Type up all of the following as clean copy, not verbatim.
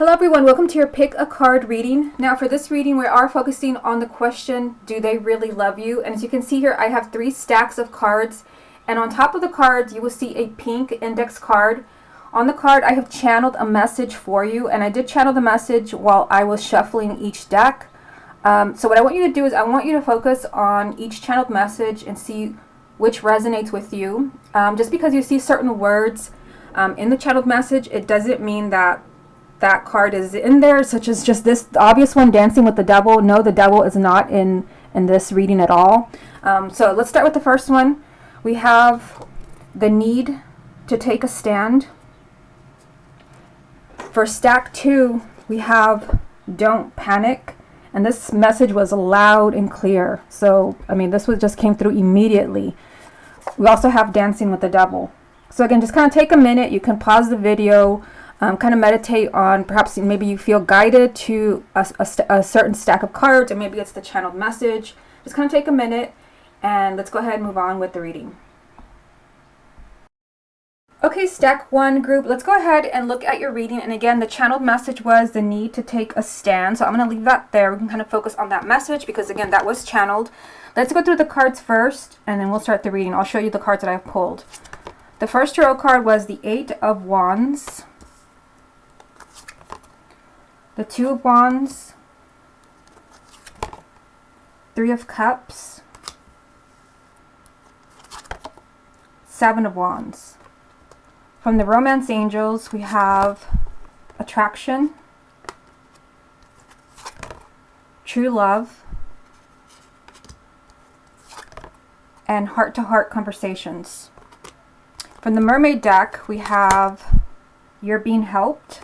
Hello everyone, welcome to your pick a card reading. Now for this reading we are focusing on the question, do they really love you? And as you can see here, I have 3 stacks of cards, and on top of the cards you will see a pink index card. On the card I have channeled a message for you, and I did channel the message while I was shuffling each deck. So what I want you to do is I want you to focus on each channeled message and see which resonates with you. Just because you see certain words in the channeled message, it doesn't mean that that card is in there, such as just this obvious one, dancing with the devil. No, the devil is not in this reading at all. So let's start with the first one. We have the need to take a stand. For stack 2, we have don't panic. And this message was loud and clear. So, I mean, this just came through immediately. We also have dancing with the devil. So again, just kind of take a minute. You can pause the video. Kind of meditate on, perhaps maybe you feel guided to a certain stack of cards, or maybe it's the channeled message. Just kind of take a minute and let's go ahead and move on with the reading. Okay, stack 1 group, let's go ahead and look at your reading. And again, the channeled message was the need to take a stand. So I'm going to leave that there. We can kind of focus on that message because again, that was channeled. Let's go through the cards first and then we'll start the reading. I'll show you the cards that I've pulled. The first tarot card was the 8 of Wands. The 2 of Wands, 3 of Cups, 7 of Wands. From the Romance Angels, we have attraction, true love, and heart-to-heart conversations. From the Mermaid deck, we have you're being helped,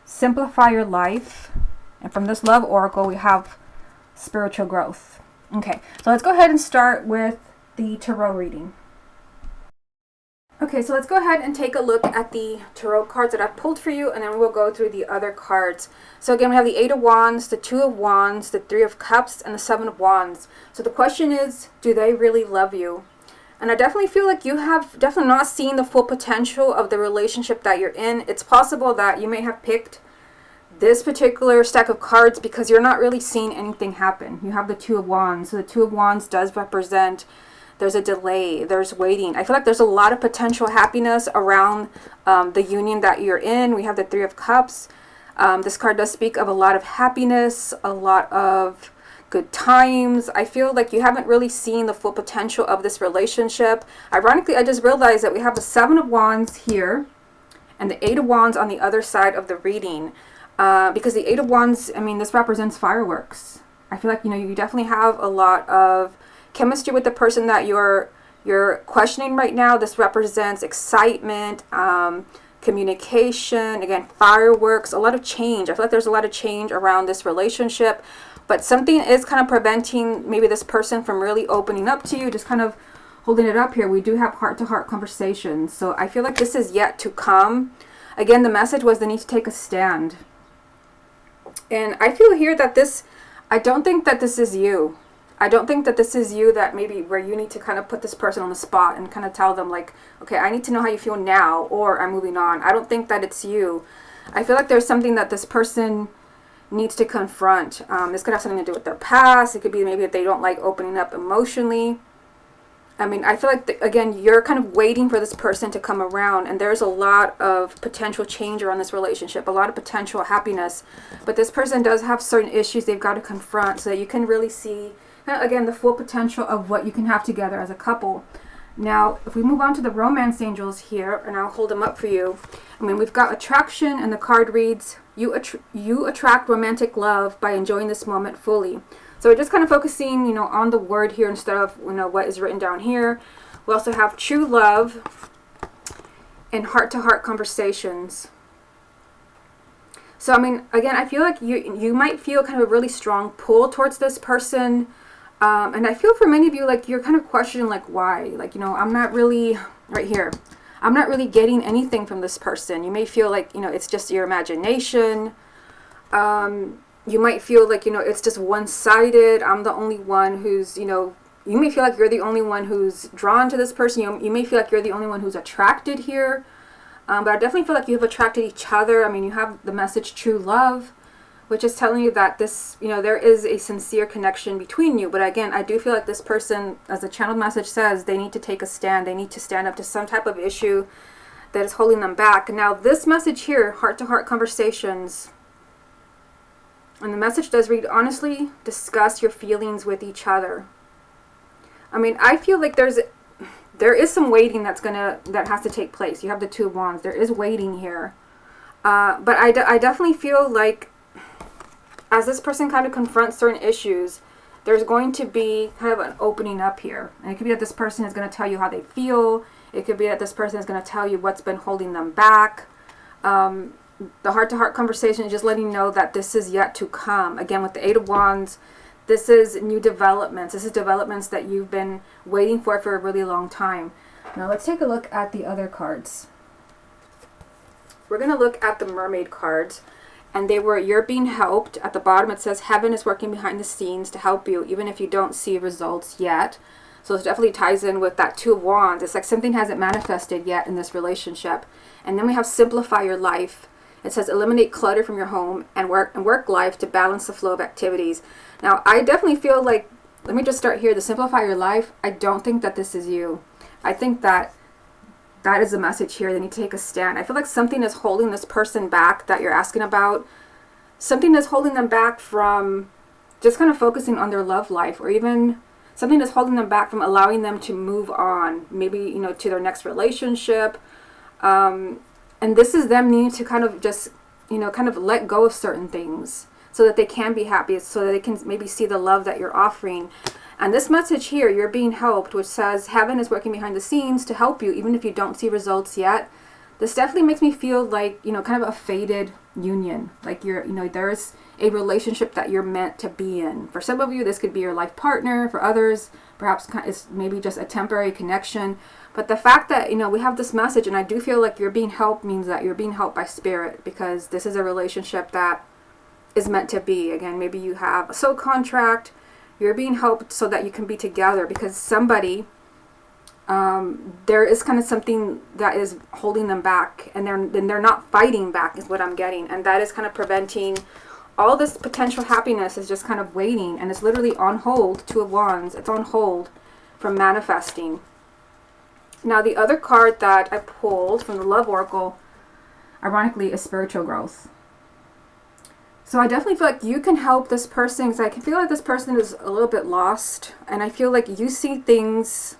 simplify your life, and from this love oracle we have spiritual growth. Okay, so let's go ahead and start with the tarot reading. Okay, so let's go ahead and take a look at the tarot cards that I've pulled for you, and then we'll go through the other cards. So again, we have the 8 of Wands, the 2 of Wands, the 3 of Cups, and the 7 of Wands. So the question is, do they really love you? And I definitely feel like you have definitely not seen the full potential of the relationship that you're in. It's possible that you may have picked this particular stack of cards because you're not really seeing anything happen. You have the 2 of Wands. So the 2 of Wands does represent there's a delay, there's waiting. I feel like there's a lot of potential happiness around the union that you're in. We have the 3 of Cups. This card does speak of a lot of happiness, a lot of good times. I feel like you haven't really seen the full potential of this relationship. Ironically, I just realized that we have the 7 of Wands here and the 8 of Wands on the other side of the reading. Because the 8 of Wands, I mean, this represents fireworks. I feel like, you definitely have a lot of chemistry with the person that you're questioning right now. This represents excitement, communication, again, fireworks, a lot of change. I feel like there's a lot of change around this relationship, but something is kind of preventing maybe this person from really opening up to you, just kind of holding it up here. We do have heart-to-heart conversations. So I feel like this is yet to come. Again, the message was the need to take a stand. And I feel here that I don't think that this is you. I don't think that this is you, that maybe where you need to kind of put this person on the spot and kind of tell them like, okay, I need to know how you feel now, or I'm moving on. I don't think that it's you. I feel like there's something that this person needs to confront. This could have something to do with their past. It could be maybe that they don't like opening up emotionally. I mean, I feel like, again, you're kind of waiting for this person to come around, and there's a lot of potential change around this relationship, a lot of potential happiness. But this person does have certain issues they've got to confront so that you can really see, again, the full potential of what you can have together as a couple. Now, if we move on to the Romance Angels here, and I'll hold them up for you. I mean, we've got attraction, and the card reads, you attract romantic love by enjoying this moment fully. So we're just kind of focusing, on the word here instead of, what is written down here. We also have true love and heart-to-heart conversations. So, I mean, again, I feel like you might feel kind of a really strong pull towards this person. And I feel for many of you, like, you're kind of questioning, like, why? Like, I'm not really, right here, I'm not really getting anything from this person. You may feel like, it's just your imagination. You might feel like, it's just one-sided. I'm the only one who's, you may feel like you're the only one who's drawn to this person. You may feel like you're the only one who's attracted here. But I definitely feel like you have attracted each other. I mean, you have the message true love, which is telling you that this, there is a sincere connection between you. But again, I do feel like this person, as the channeled message says, they need to take a stand. They need to stand up to some type of issue that is holding them back. Now, this message here, heart-to-heart conversations, and the message does read, honestly discuss your feelings with each other. I mean, I feel like there is some waiting that has to take place. You have the Two of Wands. There is waiting here. But I definitely feel like as this person kind of confronts certain issues, there's going to be kind of an opening up here. And it could be that this person is going to tell you how they feel. It could be that this person is going to tell you what's been holding them back. The heart-to-heart conversation is just letting you know that this is yet to come. Again, with the Eight of Wands, this is new developments. This is developments that you've been waiting for a really long time. Now let's take a look at the other cards. We're going to look at the Mermaid cards. And they were, you're being helped. At the bottom it says, heaven is working behind the scenes to help you, even if you don't see results yet. So this definitely ties in with that Two of Wands. It's like something hasn't manifested yet in this relationship. And then we have simplify your life. It says eliminate clutter from your home and work life to balance the flow of activities. Now, I definitely feel like, let me just start here. The simplify your life, I don't think that this is you. I think that is the message here. They need to take a stand. I feel like something is holding this person back that you're asking about. Something is holding them back from just kind of focusing on their love life, or even something is holding them back from allowing them to move on, maybe, to their next relationship. And this is them needing to kind of just, kind of let go of certain things so that they can be happy, so that they can maybe see the love that you're offering. And this message here, you're being helped, which says heaven is working behind the scenes to help you, even if you don't see results yet. This definitely makes me feel like, kind of a fated union. Like there's a relationship that you're meant to be in. For some of you, this could be your life partner. For others, perhaps it's maybe just a temporary connection. But the fact that, we have this message, and I do feel like you're being helped, means that you're being helped by spirit, because this is a relationship that is meant to be. Again, maybe you have a soul contract. You're being helped so that you can be together, because somebody, there is kind of something that is holding them back, and they're not fighting back is what I'm getting. And that is kind of preventing all this potential happiness, is just kind of waiting, and it's literally on hold. Two of Wands, it's on hold from manifesting. Now, the other card that I pulled from the Love Oracle, ironically, is spiritual growth. So I definitely feel like you can help this person, because I can feel like this person is a little bit lost. And I feel like you see things,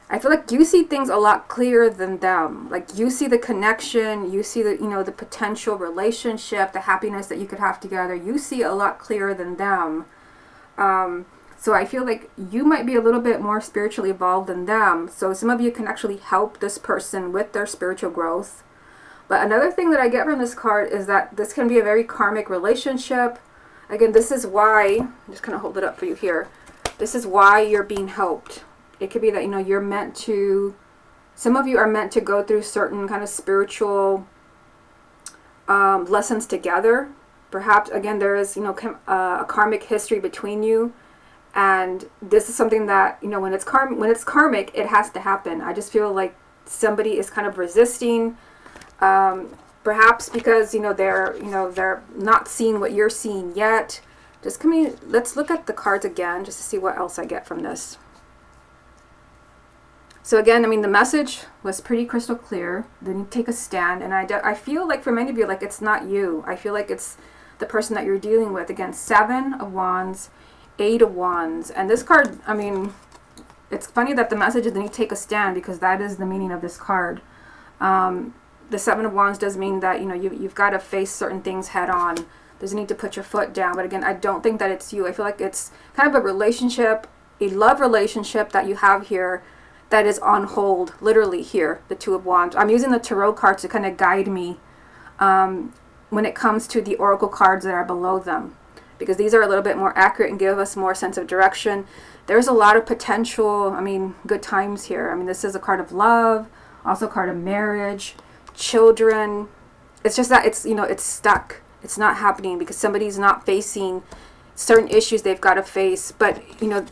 a lot clearer than them. Like you see the connection, you see the, the potential relationship, the happiness that you could have together. You see a lot clearer than them. So I feel like you might be a little bit more spiritually evolved than them. So some of you can actually help this person with their spiritual growth. But another thing that I get from this card is that this can be a very karmic relationship. Again, this is why, I'm just kind of hold it up for you here. This is why you're being helped. It could be that, you're meant to, some of you are meant to go through certain kind of spiritual lessons together. Perhaps, again, there is, a karmic history between you. And this is something that, when it's karmic, it has to happen. I just feel like somebody is kind of resisting. Perhaps because, they're not seeing what you're seeing yet. Just let's look at the cards again just to see what else I get from this. So again, the message was pretty crystal clear. Then you take a stand. And I feel like for many of you, like it's not you. I feel like it's the person that you're dealing with. Again, Seven of Wands, Eight of Wands. And this card, it's funny that the message is then you take a stand, because that is the meaning of this card. The Seven of Wands does mean that, you've got to face certain things head on. There's a need to put your foot down. But again, I don't think that it's you. I feel like it's kind of a relationship, a love relationship that you have here that is on hold, literally here, the Two of Wands. I'm using the Tarot cards to kind of guide me when it comes to the Oracle cards that are below them, because these are a little bit more accurate and give us more sense of direction. There's a lot of potential, good times here. This is a card of love, also a card of marriage, children. It's just that it's stuck. It's not happening because somebody's not facing certain issues they've got to face. But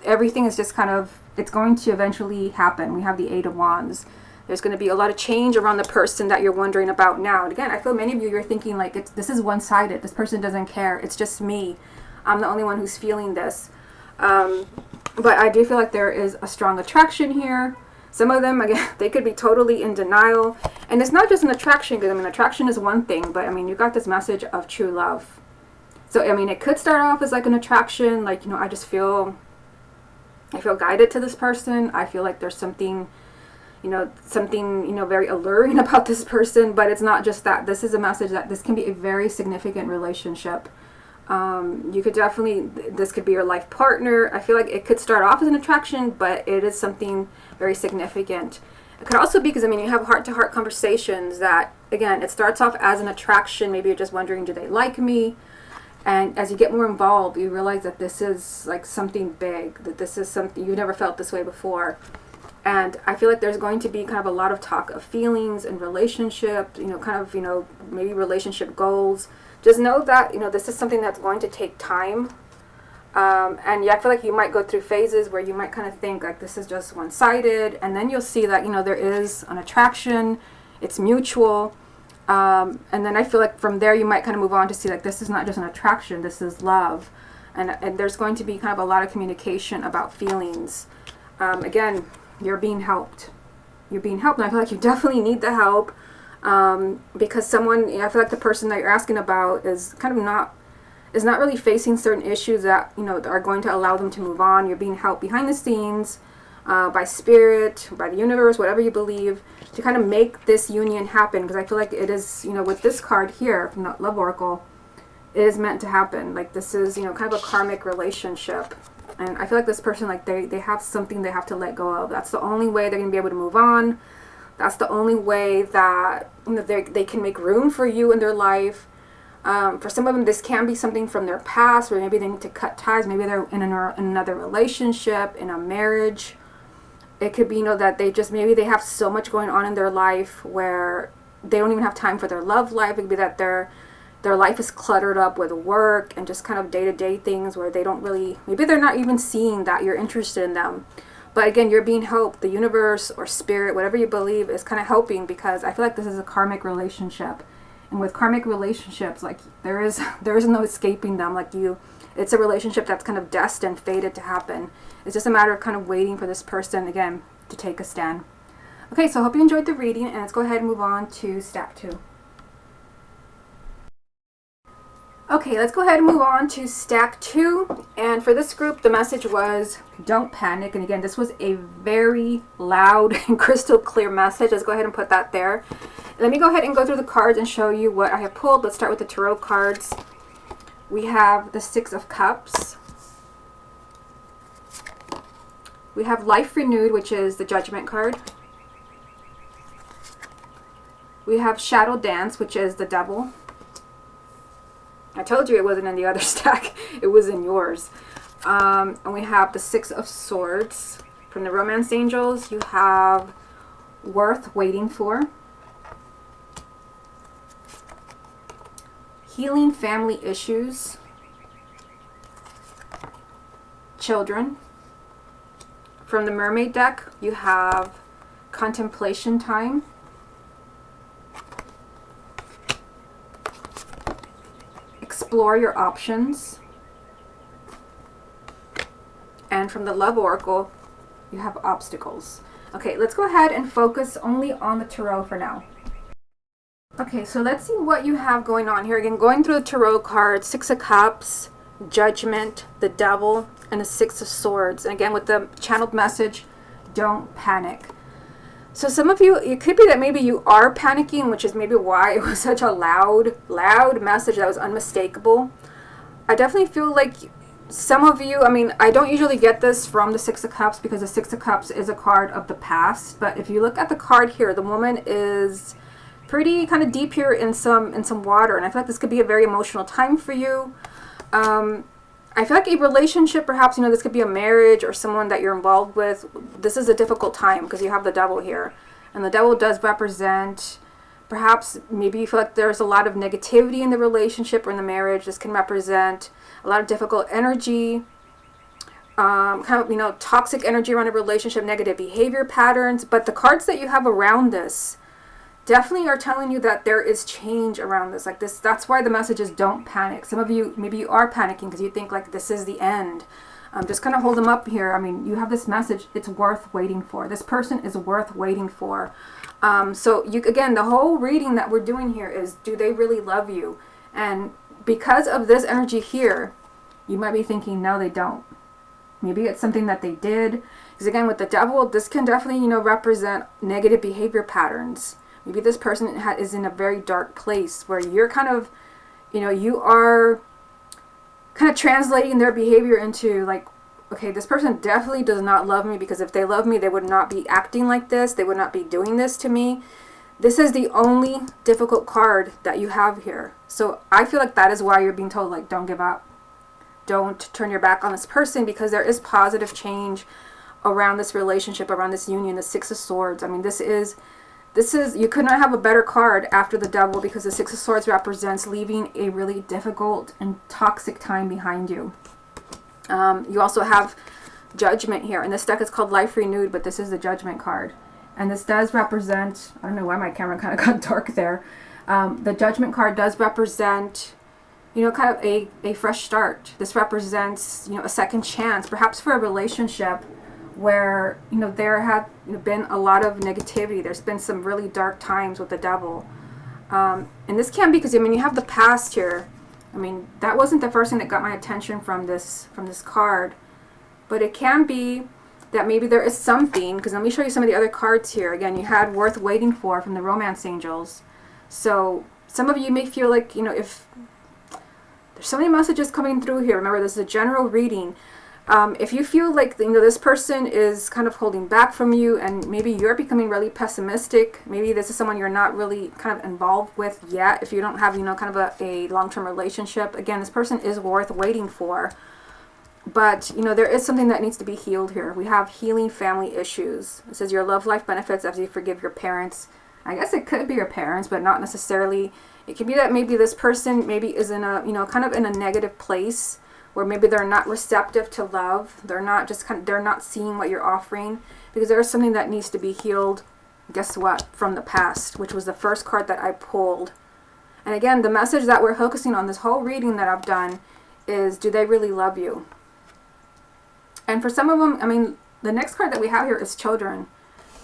everything is just kind of, it's going to eventually happen. We have the Eight of Wands. There's going to be a lot of change around the person that you're wondering about now. And again, I feel many of you, you're thinking like, this is one-sided. This person doesn't care. It's just me. I'm the only one who's feeling this. But I do feel like there is a strong attraction here. Some of them, again, they could be totally in denial. And it's not just an attraction, because I mean, attraction is one thing, but I mean, you got this message of true love. So, I mean, it could start off as like an attraction, like, you know, I feel guided to this person. I feel like there's something, you know, very alluring about this person, but it's not just that. This is a message that this can be a very significant relationship. You could definitely, this could be your life partner. I feel like it could start off as an attraction, but it is something very significant. It could also be because, I mean, you have heart-to-heart conversations that, again, it starts off as an attraction. Maybe you're just wondering, do they like me? And as you get more involved, you realize that this is like something big, that this is something you've never felt this way before. And I feel like there's going to be kind of a lot of talk of feelings and relationship, you know, kind of, you know, maybe relationship goals. Just know that, you know, this is something that's going to take time. And yeah, I feel like you might go through phases where you might kind of think like this is just one-sided. And then you'll see that, you know, there is an attraction. It's mutual. And then I feel like from there you might kind of move on to see like this is not just an attraction, this is love. And there's going to be kind of a lot of communication about feelings. Again, you're being helped. You're being helped, and I feel like you definitely need the help, because someone, you know, I feel like the person that you're asking about is kind of not really facing certain issues that, you know, are going to allow them to move on. You're being helped behind the scenes, by spirit, by the universe, whatever you believe, to kind of make this union happen. Because I feel like it is, you know, with this card here from the Love Oracle, it is meant to happen. Like this is, you know, kind of a karmic relationship. And I feel like this person, like they have something they have to let go of. That's the only way they're going to be able to move on. That's the only way that, you know, they can make room for you in their life. For some of them, this can be something from their past, where maybe they need to cut ties. Maybe they're in another relationship, in a marriage. It could be, you know, that maybe they have so much going on in their life where they don't even have time for their love life. It could be that their life is cluttered up with work and just kind of day-to-day things where they don't really, maybe they're not even seeing that you're interested in them. But again, you're being helped. The universe or spirit, whatever you believe, is kind of helping, because I feel like this is a karmic relationship. And with karmic relationships, like there is no escaping them. Like it's a relationship that's kind of destined, fated to happen. It's just a matter of kind of waiting for this person, again, to take a stand. Okay, so I hope you enjoyed the reading, and let's go ahead and move on to stack 2. Okay, let's go ahead and move on to stack 2. And for this group, the message was, don't panic. And again, this was a very loud and crystal clear message. Let's go ahead and put that there. Let me go ahead and go through the cards and show you what I have pulled. Let's start with the tarot cards. We have the 6 of Cups. We have Life Renewed, which is the Judgment card. We have Shadow Dance, which is the Devil. I told you it wasn't in the other stack. It was in yours. And we have the 6 of Swords. From the Romance Angels, you have Worth Waiting For. Healing Family Issues. Children. From the Mermaid deck, you have Contemplation Time. Explore Your Options. And from the Love Oracle, you have Obstacles. Okay, let's go ahead and focus only on the tarot for now. Okay, so let's see what you have going on here. Again, going through the tarot cards, 6 of Cups, Judgment, the Devil, and the 6 of Swords. And again, with the channeled message, don't panic. So some of you, it could be that maybe you are panicking, which is maybe why it was such a loud message that was unmistakable. I definitely feel like some of you, I mean, I don't usually get this from the 6 of Cups, because the 6 of Cups is a card of the past. But if you look at the card here, the woman is pretty kind of deep here in some water, and I feel like this could be a very emotional time for you. I feel like a relationship, perhaps, you know, this could be a marriage or someone that you're involved with. This is a difficult time because you have the Devil here, and the Devil does represent, perhaps, maybe you feel like there's a lot of negativity in the relationship or in the marriage. This can represent a lot of difficult energy. kind of, toxic energy around a relationship, negative behavior patterns. But the cards that you have around this definitely are telling you that there is change around this. Like this, that's why the message is don't panic. Some of you, maybe you are panicking because you think like this is the end. Just kind of hold them up here. I mean, you have this message. It's worth waiting for. This person is worth waiting for. So you, again, the whole reading that we're doing here is, do they really love you? And because of this energy here, you might be thinking, no, they don't. Maybe it's something that they did. Because again, with the devil, this can definitely, represent negative behavior patterns. Maybe this person is in a very dark place where you're kind of, you are kind of translating their behavior into like, okay, this person definitely does not love me, because if they love me, they would not be acting like this. They would not be doing this to me. This is the only difficult card that you have here. So I feel like that is why you're being told, like, don't give up. Don't turn your back on this person, because there is positive change around this relationship, around this union, the Six of Swords. I mean, this is, you could not have a better card after the devil, because the Six of Swords represents leaving a really difficult and toxic time behind you. You also have Judgment here, and this deck is called Life Renewed, but this is the Judgment card. And this does represent, I don't know why my camera kind of got dark there. The Judgment card does represent, kind of a fresh start. This represents, a second chance, perhaps for a relationship where, there have been a lot of negativity. There's been some really dark times with the devil. And this can be because, you have the past here. I mean, that wasn't the first thing that got my attention from this card. But it can be that maybe there is something, because let me show you some of the other cards here. Again, you had Worth Waiting For from the Romance Angels. So some of you may feel like, if there's so many messages coming through here. Remember, this is a general reading. If you feel like, this person is kind of holding back from you, and maybe you're becoming really pessimistic, maybe this is someone you're not really kind of involved with yet, if you don't have, kind of a long-term relationship. Again, this person is worth waiting for. But, there is something that needs to be healed here. We have healing family issues. It says your love life benefits as you forgive your parents. I guess it could be your parents, but not necessarily. It could be that maybe this person maybe is in a, kind of in a negative place, where maybe they're not receptive to love. They're not they're not seeing what you're offering, because there is something that needs to be healed. Guess what? From the past, which was the first card that I pulled. And again, the message that we're focusing on this whole reading that I've done is, do they really love you? And for some of them, the next card that we have here is children.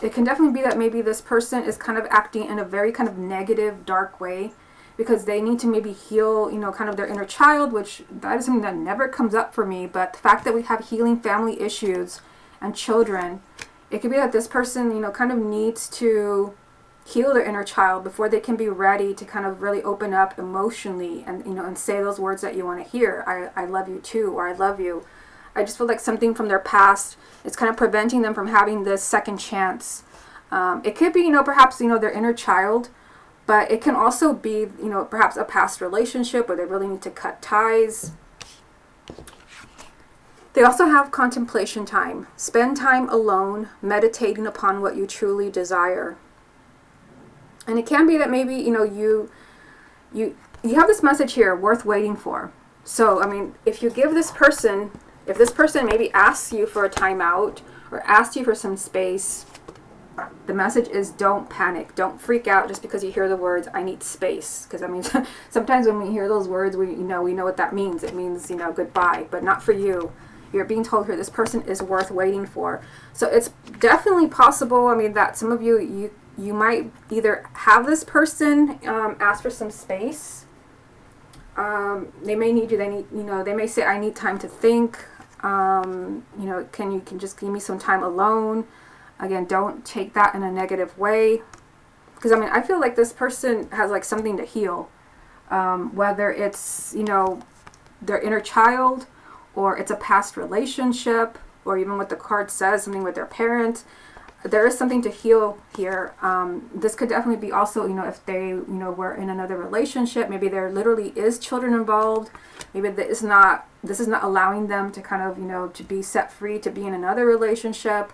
It can definitely be that maybe this person is kind of acting in a very kind of negative, dark way, because they need to maybe heal, kind of their inner child, which that is something that never comes up for me. But the fact that we have healing family issues and children, it could be that this person, kind of needs to heal their inner child before they can be ready to kind of really open up emotionally and, and say those words that you want to hear. I love you too, or I love you. I just feel like something from their past is kind of preventing them from having this second chance. It could be, perhaps, their inner child, but it can also be, perhaps a past relationship where they really need to cut ties. They also have contemplation time. Spend time alone, meditating upon what you truly desire. And it can be that maybe, you have this message here, worth waiting for. So, if you give this person, if this person maybe asks you for a timeout or asks you for some space, the message is don't panic. Don't freak out just because you hear the words, I need space. Because, sometimes when we hear those words, we know what that means. It means, goodbye, but not for you. You're being told here, this person is worth waiting for. So it's definitely possible, that some of you might either have this person ask for some space. They may need you. They may say, I need time to think. Can you just give me some time alone? Again, don't take that in a negative way. Because, I feel like this person has, like, something to heal. Whether it's, their inner child, or it's a past relationship, or even what the card says, something with their parents. There is something to heal here. This could definitely be also, if they, were in another relationship, maybe there literally is children involved. Maybe this is not allowing them to kind of, to be set free, to be in another relationship.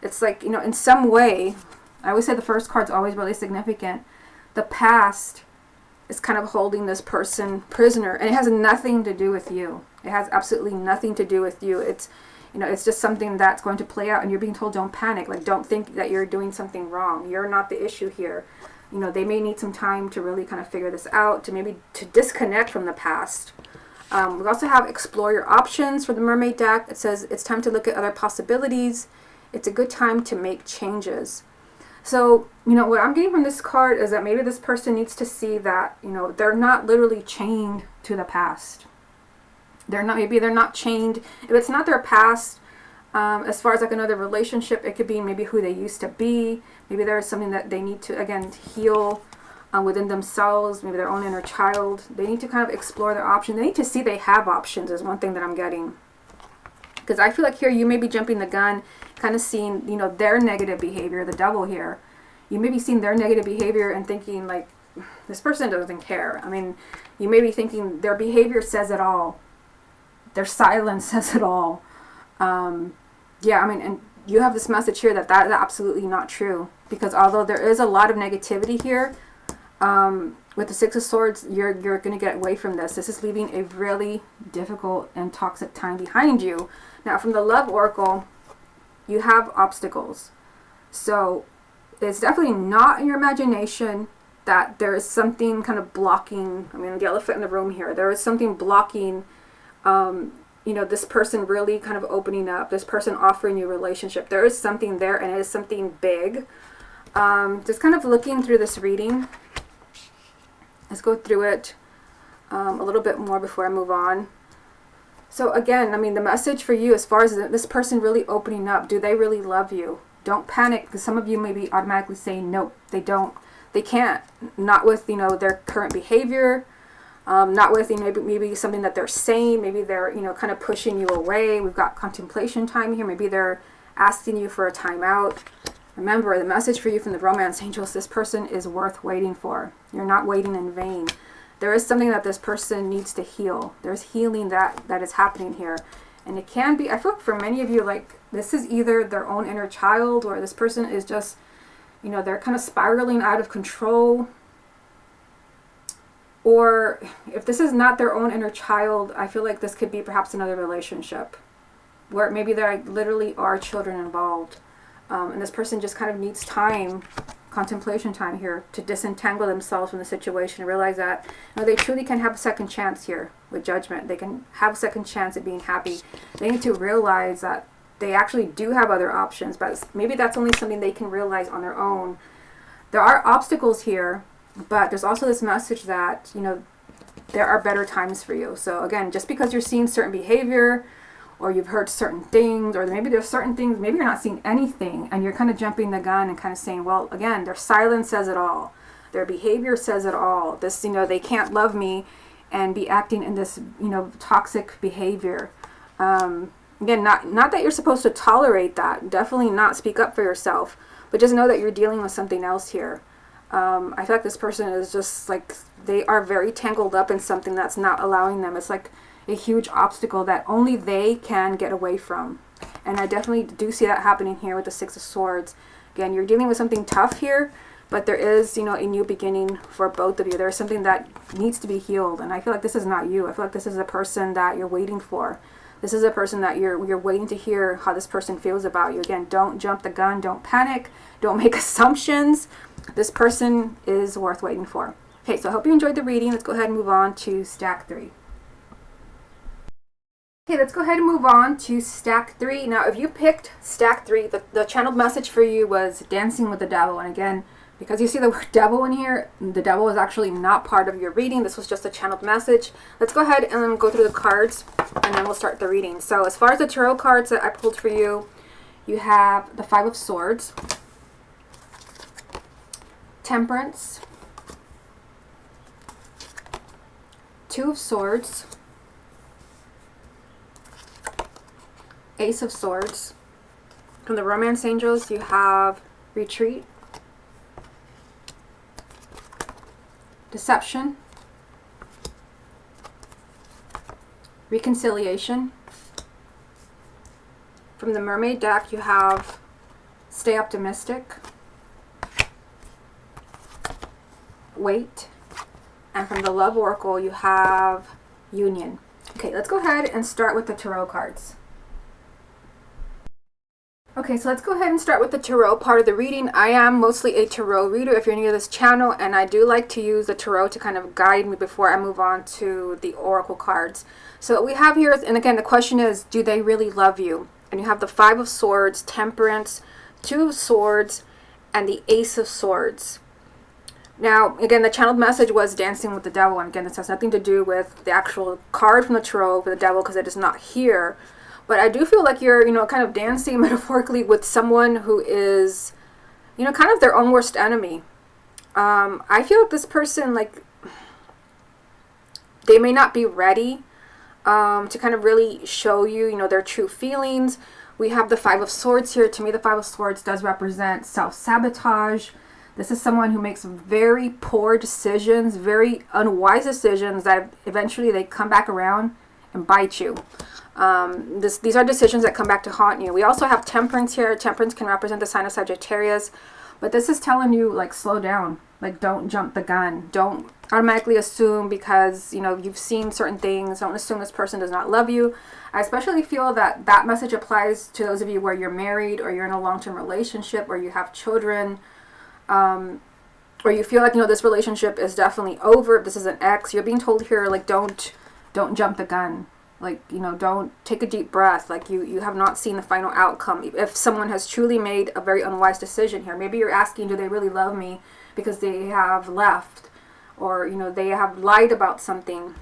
It's like, in some way, I always say the first card's always really significant. The past is kind of holding this person prisoner, and it has nothing to do with you. It has absolutely nothing to do with you. You know, it's just something that's going to play out, and you're being told don't panic. Like, don't think that you're doing something wrong. You're not the issue here. You know, they may need some time to really kind of figure this out, to maybe to disconnect from the past. We also have explore your options for the Mermaid deck. It says it's time to look at other possibilities. It's a good time to make changes. So, you know, what I'm getting from this card is that maybe this person needs to see that, you know, they're not literally chained to the past. Maybe they're not chained. If it's not their past, as far as like another relationship, it could be maybe who they used to be. Maybe there is something that they need to, again, heal within themselves, maybe their own inner child. They need to kind of explore their options. They need to see they have options is one thing that I'm getting. Because I feel like here you may be jumping the gun, kind of seeing, you know, their negative behavior, the devil here. You may be seeing their negative behavior and thinking like, this person doesn't care. I mean, you may be thinking their behavior says it all. Their silence says it all. Yeah, I mean, and you have this message here that is absolutely not true. Because although there is a lot of negativity here, with the Six of Swords, you're going to get away from this. This is leaving a really difficult and toxic time behind you. Now, from the Love Oracle, you have obstacles. So it's definitely not in your imagination that there is something kind of blocking. I mean, the elephant in the room here. There is something blocking, you know, this person really kind of opening up, this person offering you a relationship. There is something there, and it is something big. Just kind of looking through this reading. Let's go through it a little bit more before I move on. So again, I mean, the message for you as far as this person really opening up, do they really love you? Don't panic, because some of you may be automatically saying, nope, they don't. They can't. Not with, you know, their current behavior. Not with, you know, maybe something that they're saying. Maybe they're, you know, kind of pushing you away. We've got contemplation time here. Maybe they're asking you for a timeout. Remember, the message for you from the Romance Angels, this person is worth waiting for. You're not waiting in vain. There is something that this person needs to heal. There's healing that is happening here. And it can be, I feel like for many of you, like, this is either their own inner child, or this person is just, you know, they're kind of spiraling out of control. Or if this is not their own inner child, I feel like this could be perhaps another relationship where maybe there literally are children involved. And this person just kind of needs time, contemplation time here, to disentangle themselves from the situation and realize that, you know, they truly can have a second chance here with Judgment. They can have a second chance at being happy. They need to realize that they actually do have other options, but maybe that's only something they can realize on their own. There are obstacles here, but there's also this message that, you know, there are better times for you. So again, just because you're seeing certain behavior, or you've heard certain things, or maybe there's certain things, maybe you're not seeing anything, and you're kind of jumping the gun and kind of saying, well, again, their silence says it all. Their behavior says it all. This, you know, they can't love me and be acting in this, you know, toxic behavior. Again, not that you're supposed to tolerate that. Definitely not speak up for yourself, but just know that you're dealing with something else here. I feel like this person is just like, they are very tangled up in something that's not allowing them. It's like a huge obstacle that only they can get away from. And I definitely do see that happening here with the Six of Swords. Again, you're dealing with something tough here, but there is, you know, a new beginning for both of you. There's something that needs to be healed, and I feel like this is not you. I feel like this is a person that you're waiting for. This is a person that you're waiting to hear how this person feels about you. Again, don't jump the gun, don't panic, don't make assumptions. This person is worth waiting for. Okay, so I hope you enjoyed the reading. Let's go ahead and move on to stack 3. Okay, let's go ahead and move on to stack 3. Now, if you picked stack 3, the channeled message for you was Dancing with the Devil. And again, because you see the word devil in here, the devil is actually not part of your reading. This was just a channeled message. Let's go ahead and go through the cards, and then we'll start the reading. So as far as the tarot cards that I pulled for you, you have the Five of Swords, Temperance, Two of Swords, Ace of Swords. From the Romance Angels, you have Retreat, Deception, Reconciliation. From the Mermaid deck, you have Stay Optimistic, Wait, and from the Love Oracle, you have Union. Okay, let's go ahead and start with the tarot cards. Okay, so let's go ahead and start with the tarot part of the reading. I am mostly a tarot reader if you're new to this channel, and I do like to use the tarot to kind of guide me before I move on to the oracle cards. So what we have here is, and again, the question is, do they really love you? And you have the Five of Swords, Temperance, Two of Swords, and the Ace of Swords. Now, again, the channeled message was dancing with the devil, and again, this has nothing to do with the actual card from the tarot for the devil because it is not here. But I do feel like you're, kind of dancing metaphorically with someone who is, kind of their own worst enemy. I feel like this person, like, they may not be ready to kind of really show you, their true feelings. We have the Five of Swords here. To me, the Five of Swords does represent self-sabotage. This is someone who makes very poor decisions, very unwise decisions that eventually they come back around and bite you. These are decisions that come back to haunt you. We also have Temperance here. Temperance can represent the sign of Sagittarius, but this is telling you, like, slow down. Like, don't jump the gun. Don't automatically assume because, you've seen certain things. Don't assume this person does not love you. I especially feel that that message applies to those of you where you're married or you're in a long-term relationship or you have children, or you feel like, this relationship is definitely over. If this is an ex, you're being told here, like, don't jump the gun. Like, don't take a deep breath. Like, you have not seen the final outcome. If someone has truly made a very unwise decision here, maybe you're asking, do they really love me because they have left or, they have lied about something.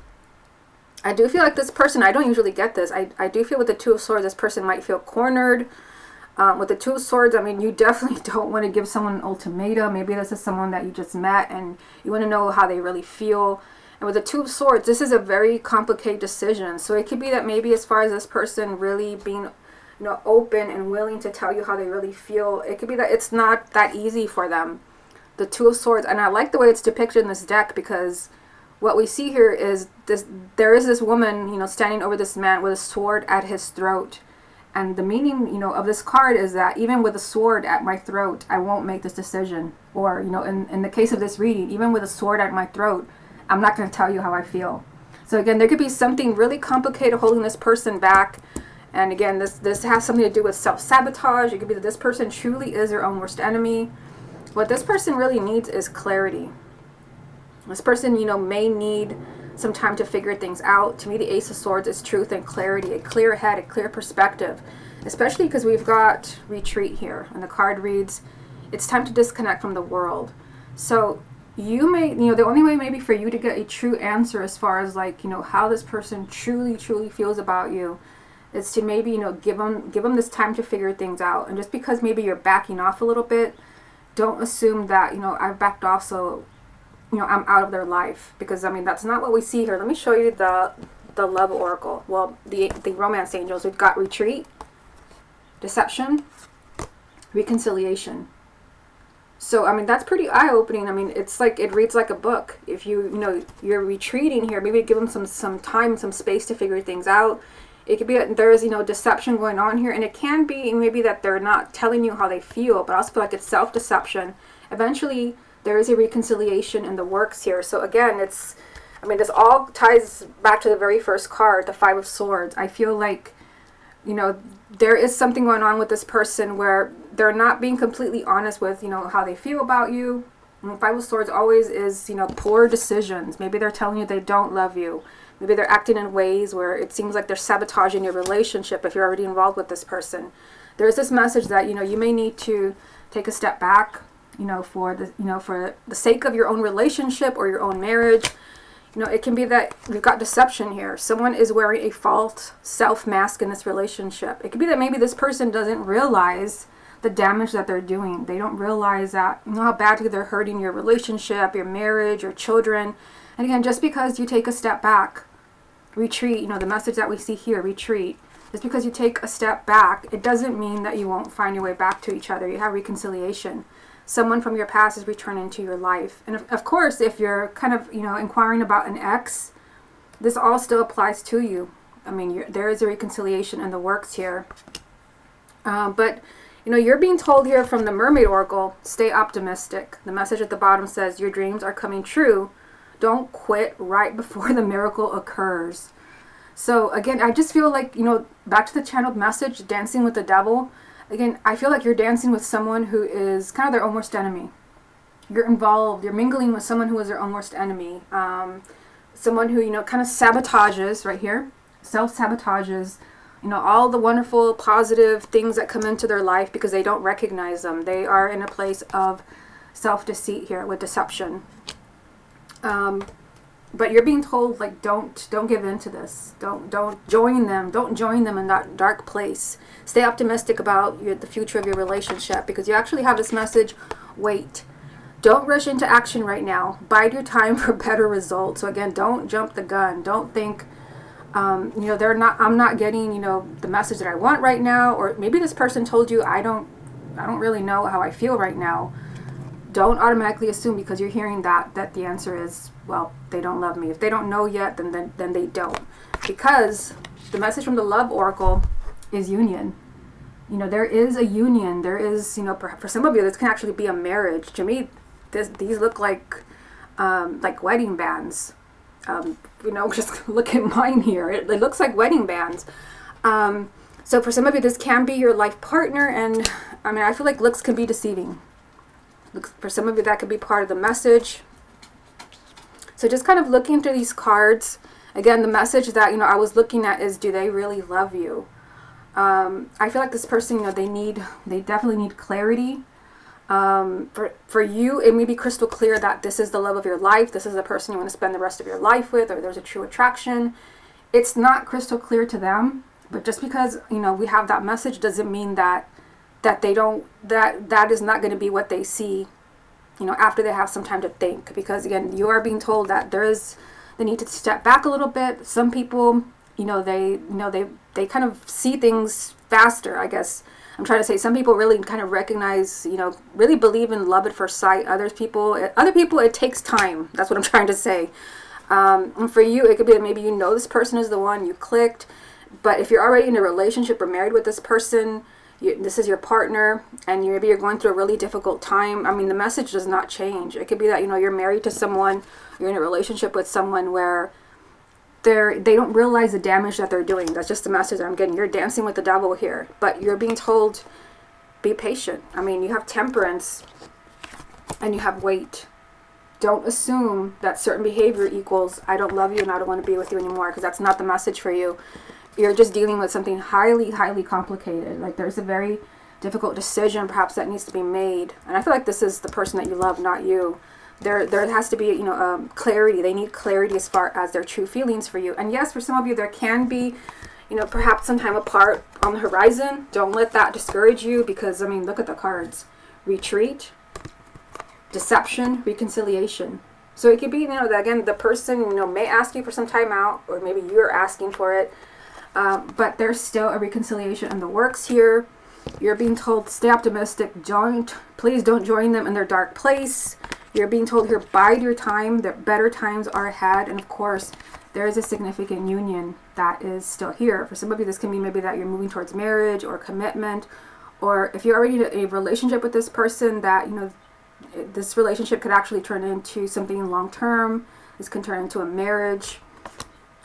I do feel like this person, I don't usually get this. I do feel with the Two of Swords, this person might feel cornered. With the Two of Swords, I mean, you definitely don't want to give someone an ultimatum. Maybe this is someone that you just met and you want to know how they really feel. And with the Two of Swords, this is a very complicated decision. So it could be that maybe as far as this person really being, open and willing to tell you how they really feel, it could be that it's not that easy for them. The Two of Swords, and I like the way it's depicted in this deck because what we see here is this: there is this woman, standing over this man with a sword at his throat. And the meaning, of this card is that even with a sword at my throat, I won't make this decision. Or, in the case of this reading, even with a sword at my throat, I'm not going to tell you how I feel. So again, there could be something really complicated holding this person back. And again, this has something to do with self-sabotage. It could be that this person truly is their own worst enemy. What this person really needs is clarity. This person, may need some time to figure things out. To me, the Ace of Swords is truth and clarity, a clear head, a clear perspective, especially because we've got retreat here. And the card reads, it's time to disconnect from the world. So you may, the only way maybe for you to get a true answer as far as like, how this person truly feels about you is to maybe, give them this time to figure things out. And just because maybe you're backing off a little bit, don't assume that, I've backed off, so, I'm out of their life. Because, I mean, that's not what we see here. Let me show you the love oracle. Well, the romance angels. We've got retreat, deception, reconciliation. So, I mean, that's pretty eye-opening. I mean, it's like, it reads like a book. If you're retreating here, maybe give them some time, some space to figure things out. It could be that there's, deception going on here. And it can be maybe that they're not telling you how they feel, but I also feel like it's self-deception. Eventually, there is a reconciliation in the works here. So again, this all ties back to the very first card, the Five of Swords. I feel like, there is something going on with this person where they're not being completely honest with, how they feel about you. And Five of Swords always is, poor decisions. Maybe they're telling you they don't love you. Maybe they're acting in ways where it seems like they're sabotaging your relationship if you're already involved with this person. There's this message that, you may need to take a step back, for the sake of your own relationship or your own marriage. It can be that we've got deception here. Someone is wearing a false self-mask in this relationship. It could be that maybe this person doesn't realize the damage that they're doing. They don't realize that, how badly they're hurting your relationship, your marriage, your children. And again, just because you take a step back, retreat, the message that we see here, retreat. Just because you take a step back, it doesn't mean that you won't find your way back to each other. You have reconciliation. Someone from your past is returning into your life. And of course, if you're kind of, inquiring about an ex, this all still applies to you. I mean, there is a reconciliation in the works here. But, you're being told here from the Mermaid Oracle, stay optimistic. The message at the bottom says, your dreams are coming true. Don't quit right before the miracle occurs. So again, I just feel like, back to the channeled message, dancing with the devil. Again, I feel like you're dancing with someone who is kind of their own worst enemy. You're involved, you're mingling with someone who is their own worst enemy. Someone who, kind of sabotages, right here, self-sabotages, all the wonderful, positive things that come into their life because they don't recognize them. They are in a place of self-deceit here with deception. But you're being told, like, don't give in to this. Don't join them. Don't join them in that dark place. Stay optimistic about the future of your relationship, because you actually have this message. Wait. Don't rush into action right now. Bide your time for better results. So again, don't jump the gun. Don't think, I'm not getting, the message that I want right now. Or maybe this person told you, I don't really know how I feel right now. Don't automatically assume because you're hearing that the answer is, well, they don't love me. If they don't know yet, then they don't. Because the message from the Love Oracle is union. There is a union. There is, for some of you, this can actually be a marriage. To me, these look like wedding bands. Just look at mine here. It looks like wedding bands. So for some of you, this can be your life partner. And I feel like looks can be deceiving. For some of you, that could be part of the message. So just kind of looking through these cards, again, the message that, I was looking at is, do they really love you? I feel like this person, they definitely need clarity. For you, it may be crystal clear that this is the love of your life. This is the person you want to spend the rest of your life with, or there's a true attraction. It's not crystal clear to them, but just because, we have that message doesn't mean that they don't, that is not going to be what they see, after they have some time to think. Because again, you are being told that they need to step back a little bit. Some people, they kind of see things faster, I guess. I'm trying to say some people really kind of recognize, really believe in love at first sight. Other people, it takes time. That's what I'm trying to say. And for you, it could be maybe this person is the one, you clicked. But if you're already in a relationship or married with this person, this is your partner, and maybe you're going through a really difficult time. The message does not change. It could be that, you're married to someone, you're in a relationship with someone where they don't realize the damage that they're doing. That's just the message I'm getting. You're dancing with the devil here, but you're being told, be patient. You have temperance and you have weight. Don't assume that certain behavior equals, I don't love you and I don't want to be with you anymore, because that's not the message for you. You're just dealing with something highly, highly complicated. Like there's a very difficult decision perhaps that needs to be made. And I feel like this is the person that you love, not you. There has to be, clarity. They need clarity as far as their true feelings for you. And yes, for some of you, there can be, perhaps some time apart on the horizon. Don't let that discourage you, because, look at the cards. Retreat, deception, reconciliation. So it could be, that again, the person, may ask you for some time out, or maybe you're asking for it. But there's still a reconciliation in the works here. You're being told, stay optimistic. Please don't join them in their dark place. You're being told here, bide your time, that better times are ahead. And of course, there is a significant union that is still here. For some of you, this can be maybe that you're moving towards marriage or commitment. Or if you're already in a relationship with this person, that, this relationship could actually turn into something long-term. This can turn into a marriage.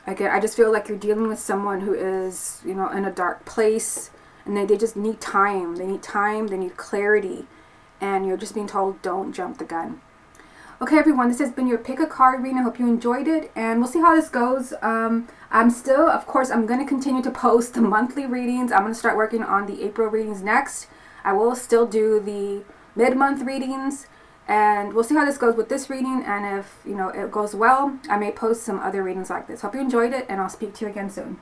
Again, I just feel like you're dealing with someone who is, in a dark place, and they just need time. They need time, they need clarity, and you're just being told, don't jump the gun. Okay, everyone, this has been your pick a card reading. I hope you enjoyed it, and we'll see how this goes. I'm going to continue to post the monthly readings. I'm going to start working on the April readings next. I will still do the mid-month readings. And we'll see how this goes with this reading, and if it goes well, I may post some other readings like this. Hope you enjoyed it, and I'll speak to you again soon.